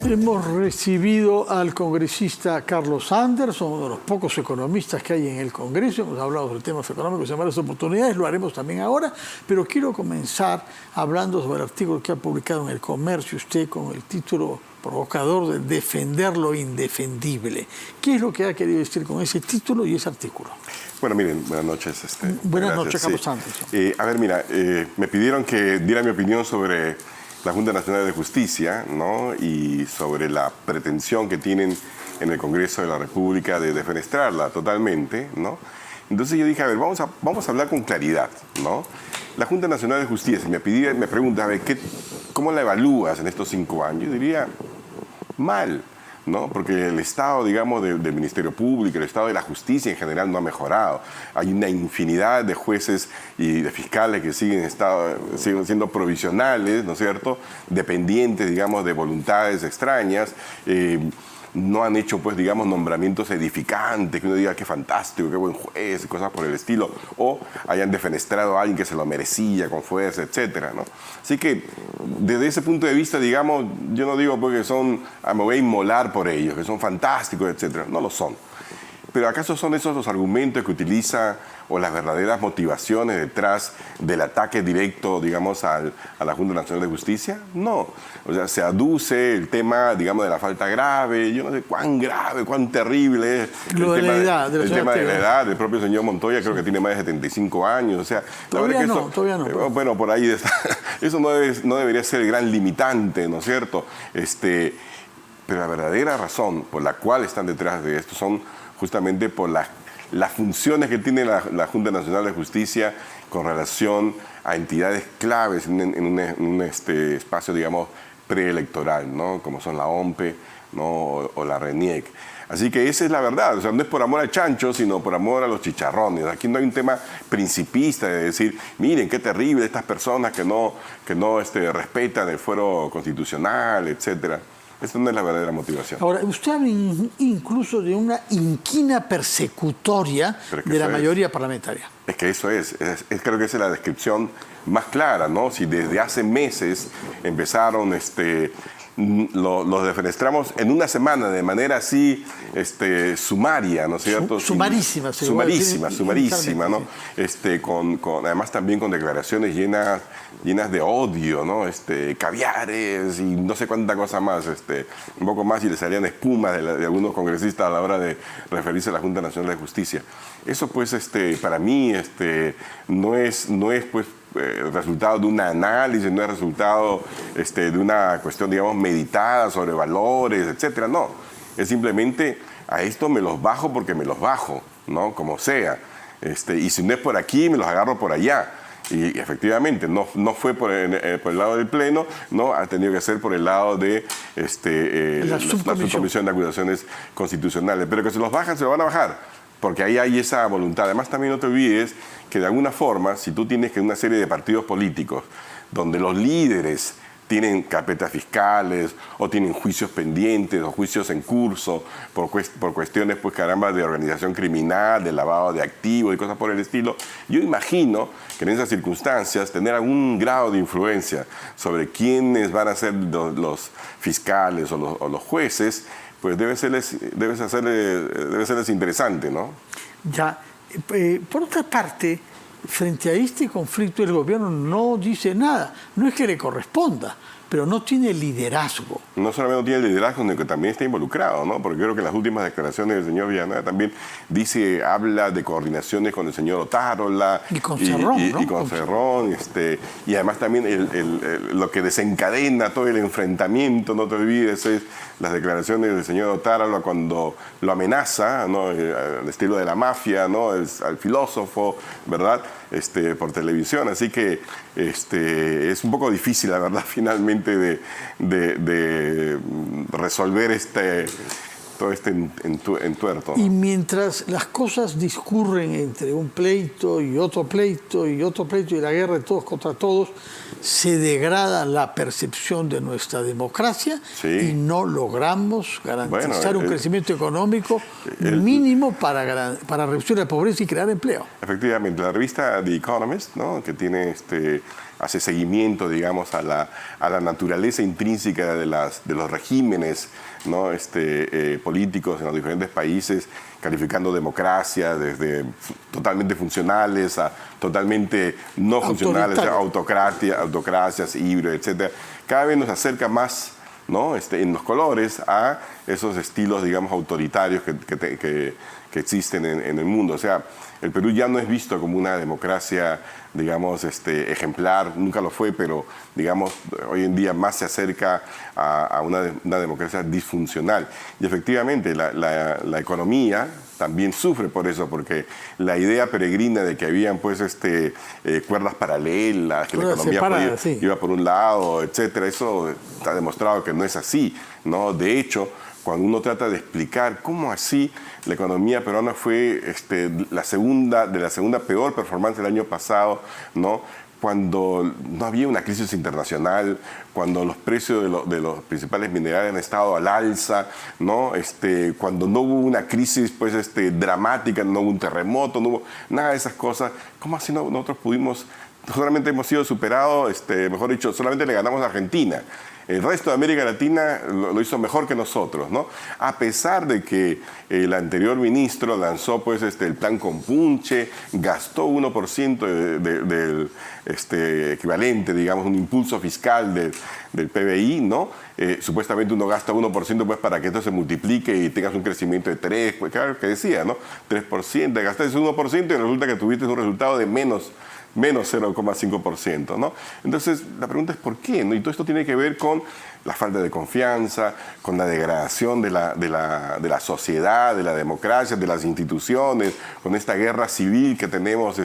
Hemos recibido al congresista Carlos Anderson, uno de los pocos economistas que hay en el Congreso. Hemos hablado sobre temas económicos en varias oportunidades, lo haremos también ahora, pero quiero comenzar hablando sobre el artículo que ha publicado en El Comercio usted con el título provocador de Defender lo indefendible. ¿Qué es lo que ha querido decir con ese título y ese artículo? Bueno, miren, buenas noches. Buenas noches, Carlos Anderson. A ver, mira, me pidieron que diera mi opinión sobre la Junta Nacional de Justicia, ¿no? Y sobre la pretensión que tienen en el Congreso de la República de defenestrarla totalmente, ¿no? Entonces yo dije, a ver, vamos a hablar con claridad, ¿no? La Junta Nacional de Justicia me pregunta, a ver, ¿cómo la evalúas en estos 5 años? Yo diría, mal, ¿no? Porque el estado, digamos, del Ministerio Público, el estado de la justicia en general no ha mejorado. Hay una infinidad de jueces y de fiscales que siguen siendo provisionales, ¿no es cierto?, dependientes, digamos, de voluntades extrañas. No han hecho, pues, digamos, nombramientos edificantes, que uno diga qué fantástico, qué buen juez, y cosas por el estilo, o hayan defenestrado a alguien que se lo merecía con fuerza, etcétera, ¿no? Así que, desde ese punto de vista, digamos, yo no digo porque me voy a inmolar por ellos, que son fantásticos, etcétera. No lo son. Pero ¿acaso son esos los argumentos que utiliza o las verdaderas motivaciones detrás del ataque directo, digamos, a la Junta Nacional de Justicia? No. O sea, se aduce el tema, digamos, de la falta grave. Yo no sé cuán grave, cuán terrible es el tema de la edad del propio señor Montoya. Creo que tiene más de 75 años. O sea, todavía no. Bueno, por ahí está. Eso no debería ser el gran limitante, ¿no es cierto? Pero la verdadera razón por la cual están detrás de esto son justamente por las funciones que tiene la Junta Nacional de Justicia con relación a entidades claves en un espacio, digamos, preelectoral, ¿no? Como son la OMPE, ¿no? o la RENIEC. Así que esa es la verdad. O sea, no es por amor al chancho, sino por amor a los chicharrones. Aquí no hay un tema principista de decir, miren, qué terrible estas personas que no respetan el fuero constitucional, etcétera. Esta no es la verdadera motivación. Ahora, usted habla incluso de una inquina persecutoria de la mayoría parlamentaria. Es que eso creo que esa es la descripción más clara, ¿no? Si desde hace meses empezaron, los defenestramos en una semana de manera así sumaria, ¿no es cierto? Sumarísima, sumarísima, ¿no? Además también con declaraciones llenas de odio, ¿no? Caviares y no sé cuánta cosa más, un poco más, y le salían espumas de algunos congresistas a la hora de referirse a la Junta Nacional de Justicia. Eso, pues, para mí, no es pues, resultado de un análisis, no es resultado de una cuestión, digamos, meditada sobre valores, etcétera. No, es simplemente a esto me los bajo porque me los bajo, ¿no? Como sea. Y si no es por aquí, me los agarro por allá. Y efectivamente, no fue por el lado del Pleno, no, ha tenido que ser por el lado de la Subcomisión de Acusaciones Constitucionales. Pero que se los bajan, se los van a bajar. Porque ahí hay esa voluntad. Además, también no te olvides que de alguna forma, si tú tienes que una serie de partidos políticos donde los líderes tienen carpetas fiscales o tienen juicios pendientes o juicios en curso por cuestiones, pues caramba, de organización criminal, de lavado de activos y cosas por el estilo, yo imagino que en esas circunstancias tener algún grado de influencia sobre quiénes van a ser los fiscales o los jueces, pues debe serles interesante, ¿no? Ya. Por otra parte, frente a este conflicto, el gobierno no dice nada. No es que le corresponda, pero no tiene liderazgo. No solamente no tiene liderazgo, sino que también está involucrado, ¿no? Porque creo que en las últimas declaraciones del señor Villanueva también habla de coordinaciones con el señor Otárola. Y con Cerrón, ¿no? Y con Cerrón, y además también lo que desencadena todo el enfrentamiento, no te olvides, es las declaraciones del señor Otárola cuando lo amenaza, ¿no? Al estilo de la mafia, ¿no? Al filósofo, ¿verdad? Por televisión. Así que es un poco difícil, la verdad, finalmente de resolver todo entuerto, ¿no? Y mientras las cosas discurren entre un pleito y otro pleito y otro pleito y la guerra de todos contra todos, se degrada la percepción de nuestra democracia y no logramos garantizar un crecimiento económico mínimo para reducir la pobreza y crear empleo. Efectivamente, la revista The Economist, ¿no?, que tiene hace seguimiento, digamos, a la naturaleza intrínseca de los regímenes, ¿no?, políticos en los diferentes países, calificando democracia desde totalmente funcionales a totalmente no funcionales, autocracias, híbridas, etc. Cada vez nos acerca más, ¿no?, en los colores a esos estilos, digamos, autoritarios que existen en el mundo. O sea, el Perú ya no es visto como una democracia, digamos, ejemplar, nunca lo fue, pero, digamos, hoy en día más se acerca a una democracia disfuncional. Y efectivamente, la economía también sufre por eso, porque la idea peregrina de que habían, pues, cuerdas paralelas, que la economía iba por un lado, etcétera, eso está demostrado que no es así, ¿no? De hecho, cuando uno trata de explicar cómo así la economía peruana fue la segunda peor performance del año pasado, ¿no?, cuando no había una crisis internacional, cuando los precios de los principales minerales han estado al alza, ¿no?, cuando no hubo una crisis, pues, dramática, no hubo un terremoto, no hubo nada de esas cosas, ¿cómo así nosotros pudimos? Solamente hemos sido superados, mejor dicho, solamente le ganamos a Argentina. El resto de América Latina lo hizo mejor que nosotros, ¿no? A pesar de que el anterior ministro lanzó, pues, el plan Compunche, gastó 1% del equivalente, digamos, un impulso fiscal del PBI, ¿no? Supuestamente uno gasta 1%, pues, para que esto se multiplique y tengas un crecimiento de 3%, pues, claro que decía, ¿no? 3%, gastaste 1% y resulta que tuviste un resultado de menos 0,5%, ¿no? Entonces, la pregunta es ¿por qué?, ¿no? Y todo esto tiene que ver con la falta de confianza, con la degradación de la sociedad, de la democracia, de las instituciones, con esta guerra civil que tenemos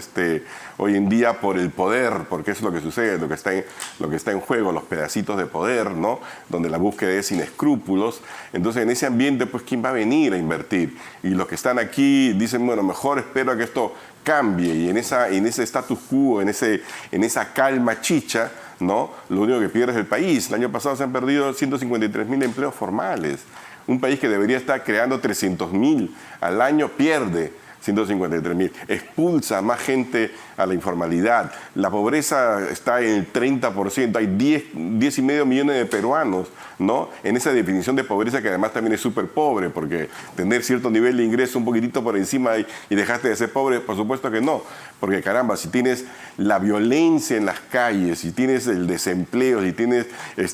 hoy en día por el poder, porque eso es lo que sucede, lo que está en juego, los pedacitos de poder, ¿no?, donde la búsqueda es sin escrúpulos. Entonces, en ese ambiente, pues, ¿quién va a venir a invertir? Y los que están aquí dicen, bueno, mejor espero a que esto cambie, y en ese status quo, en esa calma chicha, ¿no?, lo único que pierde es el país. El año pasado se han perdido 153.000 empleos formales. Un país que debería estar creando 300.000 al año pierde 153.000. Expulsa a más gente a la informalidad. La pobreza está en el 30%. Hay 10,5 millones de peruanos, ¿no?, en esa definición de pobreza, que además también es súper pobre, porque tener cierto nivel de ingreso un poquitito por encima y dejaste de ser pobre, por supuesto que no. Porque, caramba, si tienes la violencia en las calles, si tienes el desempleo, si tienes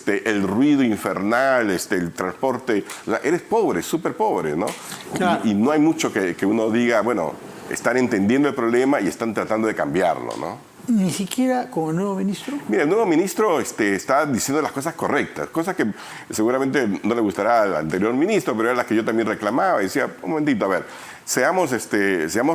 el ruido infernal, el transporte, o sea, eres pobre, súper pobre, ¿no? Claro. Y no hay mucho que uno diga, bueno, están entendiendo el problema y están tratando de cambiarlo, ¿no? Ni siquiera con el nuevo ministro. Mira, el nuevo ministro está diciendo las cosas correctas, cosas que seguramente no le gustará al anterior ministro, pero eran las que yo también reclamaba. Decía, un momentito, a ver, seamos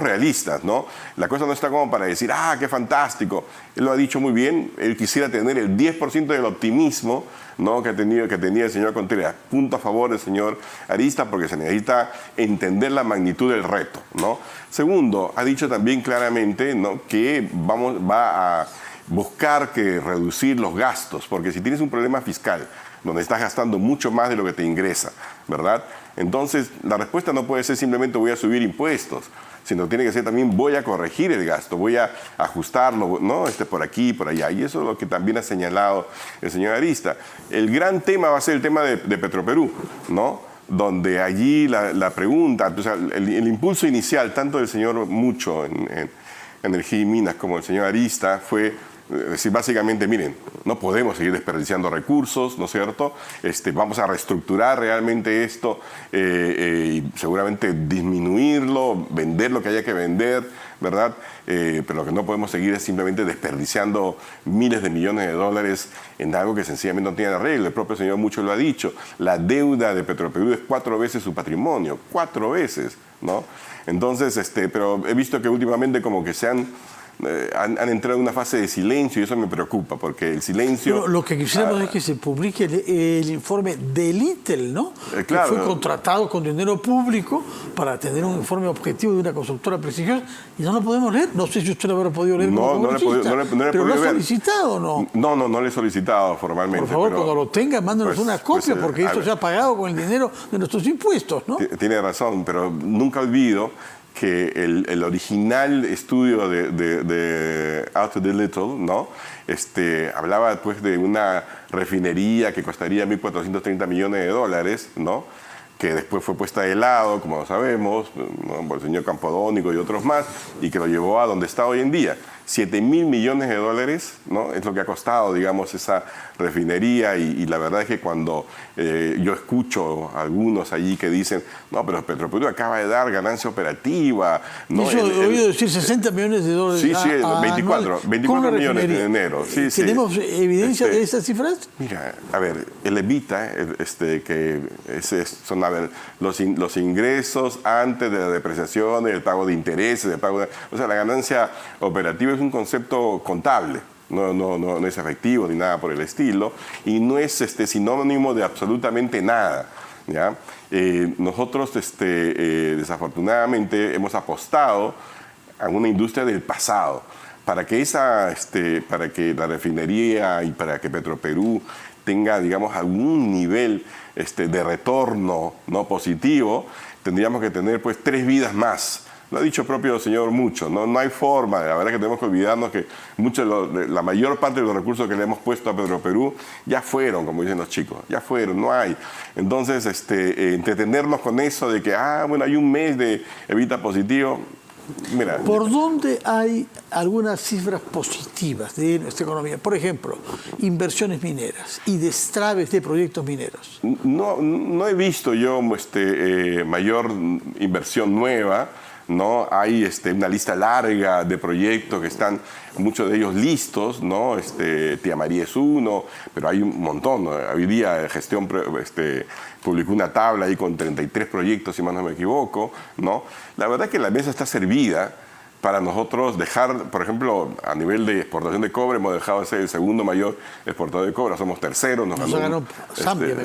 realistas, ¿no? La cosa no está como para decir, qué fantástico. Él lo ha dicho muy bien, él quisiera tener el 10% del optimismo, ¿no?, que tenía el señor Contreras. Punto a favor del señor Arista, porque se necesita entender la magnitud del reto, ¿no? Segundo, ha dicho también claramente, ¿no?, que va a buscar reducir los gastos, porque si tienes un problema fiscal donde estás gastando mucho más de lo que te ingresa, ¿verdad? Entonces, la respuesta no puede ser simplemente voy a subir impuestos, sino tiene que ser también voy a corregir el gasto, voy a ajustarlo, ¿no?, por aquí, por allá. Y eso es lo que también ha señalado el señor Arista. El gran tema va a ser el tema de Petroperú, ¿no?, donde allí la pregunta, o sea, el impulso inicial, tanto del señor Mucho en Energía y Minas como el señor Arista, fue decir básicamente, miren, no podemos seguir desperdiciando recursos, ¿no es cierto? Vamos a reestructurar realmente esto y seguramente disminuirlo, vender lo que haya que vender, ¿verdad? Pero lo que no podemos seguir es simplemente desperdiciando miles de millones de dólares en algo que sencillamente no tiene arreglo. El propio señor Mucho lo ha dicho, la deuda de Petroperú es 4 veces su patrimonio, 4 veces, ¿no? Entonces, pero he visto que últimamente como que se han han entrado en una fase de silencio y eso me preocupa, porque el silencio... Pero lo que quisiéramos es que se publique el informe del ITEL, ¿no? Claro. Que fue contratado con dinero público para tener un informe objetivo de una consultora prestigiosa y no lo podemos leer. No sé si usted lo habrá podido leer como congresista, pero ¿lo ha solicitado o no? No lo he solicitado formalmente. Por favor, pero, cuando lo tenga, mándenos una copia, porque esto se ha pagado con el dinero de nuestros impuestos, ¿no? Tiene razón, pero nunca olvido que el original estudio de Out to the Little, ¿no? Hablaba pues de una refinería que costaría 1.430 millones de dólares, ¿no? Que después fue puesta de lado, como sabemos, ¿no? Por el señor Campodónico y otros más, y que lo llevó a donde está hoy en día. 7.000 millones de dólares, ¿no? Es lo que ha costado, digamos, esa refinería, y la verdad es que cuando yo escucho a algunos allí que dicen, no, pero Petroperú acaba de dar ganancia operativa, ¿no? Yo he oído decir 60 millones de dólares. Sí, 24 millones en enero. Sí, ¿Tenemos evidencia de esas cifras? Mira, a ver, el EBITDA, son los ingresos antes de la depreciación, el pago de intereses, o sea, la ganancia operativa es un concepto contable. No es efectivo ni nada por el estilo, y no es sinónimo de absolutamente nada, ¿ya? Nosotros desafortunadamente hemos apostado a una industria del pasado para que para que la refinería y para que Petroperú tenga, digamos, algún nivel de retorno no positivo. Tendríamos que tener pues 3 vidas más. Lo ha dicho el propio señor Mucho, no hay forma. La verdad es que tenemos que olvidarnos que la mayor parte de los recursos que le hemos puesto a Petroperú ya fueron, como dicen los chicos, ya fueron, no hay. Entonces, entretenernos con eso de que, hay un mes de EBITDA positivo. Mira, ¿por dónde hay algunas cifras positivas de nuestra economía? Por ejemplo, inversiones mineras y destraves de proyectos mineros. No he visto yo mayor inversión nueva. ¿No? Hay una lista larga de proyectos que están, muchos de ellos listos, ¿no? Tía María es uno, pero hay un montón, ¿no? Hoy día Gestión publicó una tabla ahí con 33 proyectos, si más no me equivoco, ¿no? La verdad es que la mesa está servida para nosotros dejar, por ejemplo, a nivel de exportación de cobre, hemos dejado de ser el segundo mayor exportador de cobre, somos terceros. Nos ganó Zambia,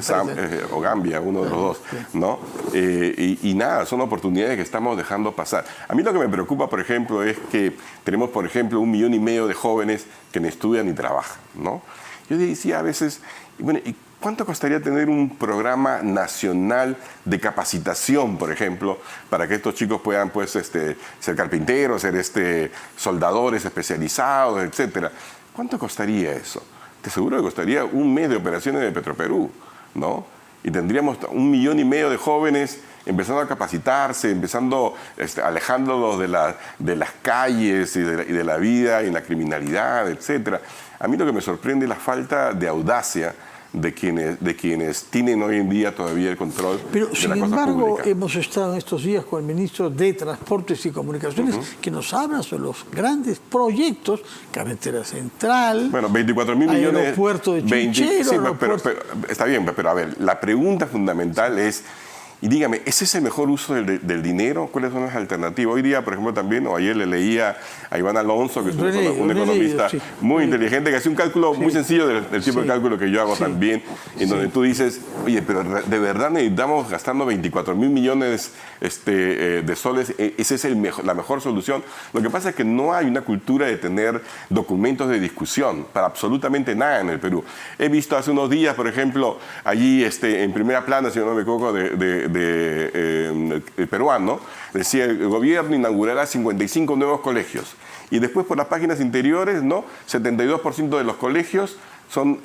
o Gambia, uno de los dos, ¿no? Y nada, son oportunidades que estamos dejando pasar. A mí lo que me preocupa, por ejemplo, es que tenemos, por ejemplo, 1,5 millones de jóvenes que ni estudian ni trabajan, ¿no? Yo decía a veces, bueno, ¿cuánto costaría tener un programa nacional de capacitación, por ejemplo, para que estos chicos puedan pues, ser carpinteros, ser soldadores especializados, etcétera? ¿Cuánto costaría eso? Te seguro que costaría un mes de operaciones de Petroperú, ¿no? Y tendríamos 1,5 millones de jóvenes empezando a capacitarse, alejándolos de las calles y de la vida y la criminalidad, etcétera. A mí lo que me sorprende es la falta de audacia de quienes tienen hoy en día todavía el control de la cosa pública. Pero, sin embargo, hemos estado estos días con el ministro de Transportes y Comunicaciones que nos habla sobre los grandes proyectos, Carretera Central, 24.000 millones, aeropuerto de Chinchero, sí, pero está bien, pero a ver, la pregunta fundamental es, y dígame, ¿ese es el mejor uso del dinero? ¿Cuáles son las alternativas? Hoy día, por ejemplo, también, o ayer le leía a Iván Alonso, que es un economista muy inteligente, que hace un cálculo muy sencillo del tipo de cálculo que yo hago también, en donde tú dices, oye, pero de verdad necesitamos gastando 24.000 millones de soles, ¿esa es la mejor solución? Lo que pasa es que no hay una cultura de tener documentos de discusión para absolutamente nada en el Perú. He visto hace unos días, por ejemplo, allí en primera plana, si no me equivoco, el peruano, decía el gobierno inaugurará 55 nuevos colegios. Y después por las páginas interiores, ¿no? 72% de los colegios son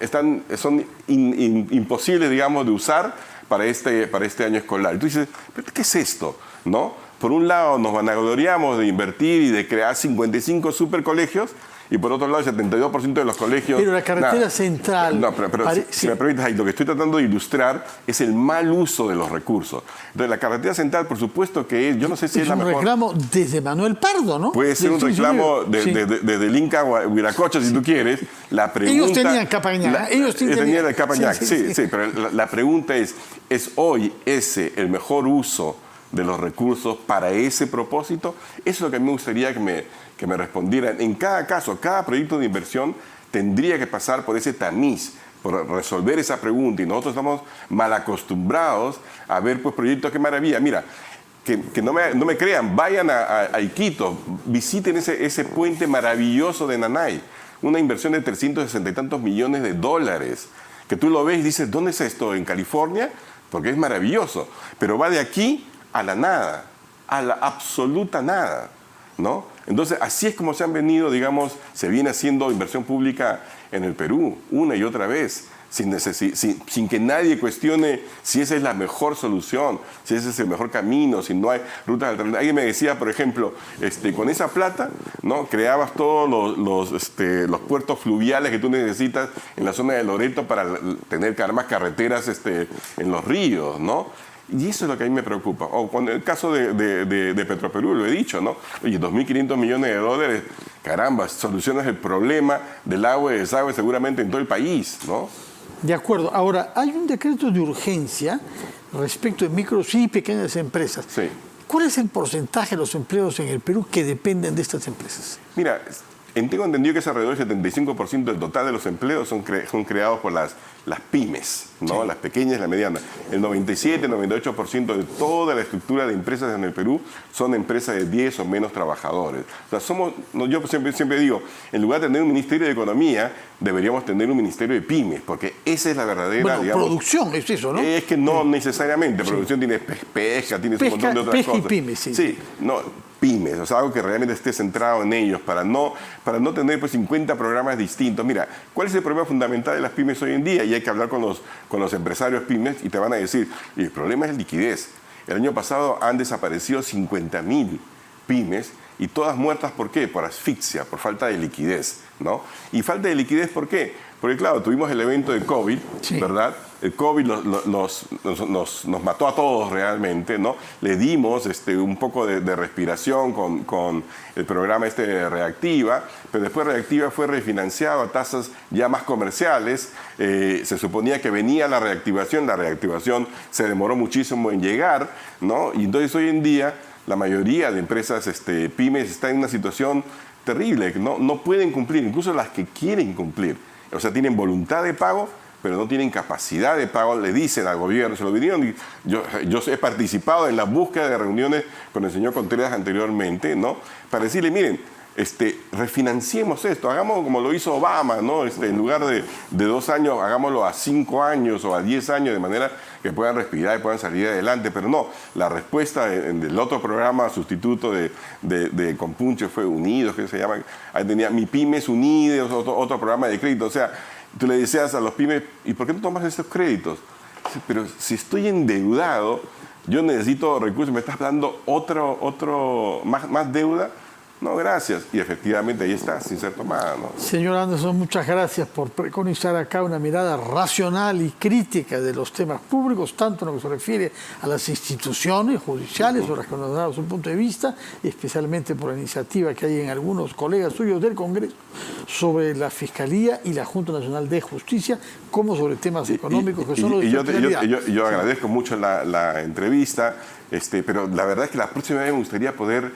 imposibles, digamos, de usar para este año escolar. Y tú dices, ¿pero qué es esto? ¿No? Por un lado nos vanagloriamos de invertir y de crear 55 supercolegios, y por otro lado el 72% de los colegios... Pero la carretera central... No, pero si me permites, ahí, lo que estoy tratando de ilustrar es el mal uso de los recursos. Entonces, la carretera central, por supuesto que es, yo no sé si es la mejor... Es un reclamo desde Manuel Pardo, ¿no? Puede ser un reclamo desde el Inca o Huiracocha, si tú quieres. La pregunta, ellos tenían Capañac. Ellos tenían el Capañac, sí, pero la pregunta ¿es hoy ese el mejor uso de los recursos para ese propósito? Eso es lo que a mí me gustaría que me respondieran. En cada caso, cada proyecto de inversión tendría que pasar por ese tamiz, por resolver esa pregunta, y nosotros estamos mal acostumbrados a ver pues proyectos. ¡Qué maravilla! Mira, que no me crean, vayan a Iquitos, visiten ese puente maravilloso de Nanay, una inversión de 360 y tantos millones de dólares, que tú lo ves y dices, ¿dónde es esto? ¿En California? Porque es maravilloso, pero va de aquí a la nada, a la absoluta nada, ¿no? Entonces, así es como se han venido, digamos, se viene haciendo inversión pública en el Perú, una y otra vez, sin que nadie cuestione si esa es la mejor solución, si ese es el mejor camino, si no hay rutas alternativas. Alguien me decía, por ejemplo, con esa plata, ¿no?, creabas todos los puertos fluviales que tú necesitas en la zona de Loreto para tener más carreteras en los ríos, ¿no? Y eso es lo que a mí me preocupa. O con el caso de Petroperú, lo he dicho, ¿no? Oye, 2.500 millones de dólares, caramba, solucionas el problema del agua y desagüe seguramente en todo el país, ¿no? De acuerdo. Ahora, hay un decreto de urgencia respecto de micros y pequeñas empresas. Sí. ¿Cuál es el porcentaje de los empleos en el Perú que dependen de estas empresas? Mira, tengo entendido que es alrededor del 75% del total de los empleos son creados por las pymes, ¿no? Sí. Las pequeñas y las medianas. El 97, 98% de toda la estructura de empresas en el Perú son empresas de 10 o menos trabajadores. O sea, yo siempre digo, en lugar de tener un Ministerio de Economía, deberíamos tener un Ministerio de Pymes, porque esa es la verdadera, bueno, digamos, producción, es eso, ¿no? Es que no necesariamente. Sí. Producción tiene pesca, tiene un montón de otras cosas. Y pymes, sí. Sí, no, pymes, o sea, algo que realmente esté centrado en ellos, para no tener pues 50 programas distintos. Mira, ¿cuál es el problema fundamental de las pymes hoy en día? Y hay que hablar con los empresarios pymes y te van a decir, el problema es liquidez. El año pasado han desaparecido 50.000 pymes y todas muertas, ¿por qué? Por asfixia, por falta de liquidez, ¿no? Y falta de liquidez, ¿por qué? Porque claro, tuvimos el evento de COVID, sí, ¿verdad? El COVID nos mató a todos realmente, ¿no? Le dimos un poco de respiración con el programa de Reactiva, pero después Reactiva fue refinanciado a tasas ya más comerciales. Se suponía que venía la reactivación se demoró muchísimo en llegar, ¿no? Y entonces hoy en día la mayoría de empresas pymes está en una situación terrible, que no pueden cumplir, incluso las que quieren cumplir. O sea, tienen voluntad de pago, pero no tienen capacidad de pago, le dicen al gobierno, se lo vinieron. Yo he participado en la búsqueda de reuniones con el señor Contreras anteriormente, ¿no? Para decirle, miren, refinanciemos esto, hagamos como lo hizo Obama, ¿no? En lugar de 2 años, hagámoslo a 5 años o a 10 años, de manera que puedan respirar y puedan salir adelante. Pero no, la respuesta del otro programa sustituto de Compunche fue Unidos, que se llama, ahí tenía Mi Pymes Unidos, otro programa de crédito. O sea, tú le decías a los pymes, ¿y por qué no tomas estos créditos? Pero si estoy endeudado, yo necesito recursos, me estás dando más deuda. No, gracias. Y efectivamente ahí está, sin ser tomada, ¿no? Señor Anderson, muchas gracias por preconizar acá una mirada racional y crítica de los temas públicos, tanto en lo que se refiere a las instituciones judiciales, sobre las que nos ha dado su punto de vista, y especialmente por la iniciativa que hay en algunos colegas suyos del Congreso sobre la Fiscalía y la Junta Nacional de Justicia, como sobre temas económicos que son los de su especialidad. Yo agradezco mucho la entrevista. Pero la verdad es que la próxima vez me gustaría poder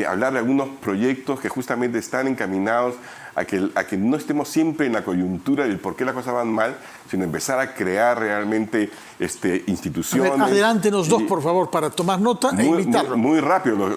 hablar de algunos proyectos que justamente están encaminados a que no estemos siempre en la coyuntura del por qué las cosas van mal, sino empezar a crear realmente instituciones. Adelántenos dos, por favor, para tomar nota e invitarlo. Muy rápido.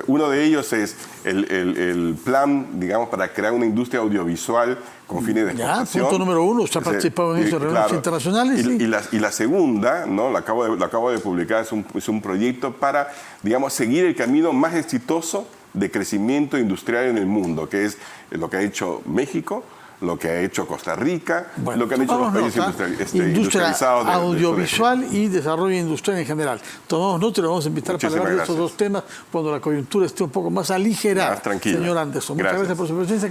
Uno de ellos es el plan, digamos, para crear una industria audiovisual con fines de exportación. Punto número 1, usted ha participado en esos reuniones internacionales. Y la segunda, ¿no? Lo acabo de publicar, es un proyecto para, digamos, seguir el camino más exitoso de crecimiento industrial en el mundo, que es lo que ha hecho México, lo que ha hecho Costa Rica, lo que han hecho los países industrializados. Audiovisual y desarrollo industrial en general. Tomamos nota y lo vamos a invitar para hablar de estos dos temas cuando la coyuntura esté un poco más aligerada. Tranquila. Señor Anderson, muchas gracias por su presencia.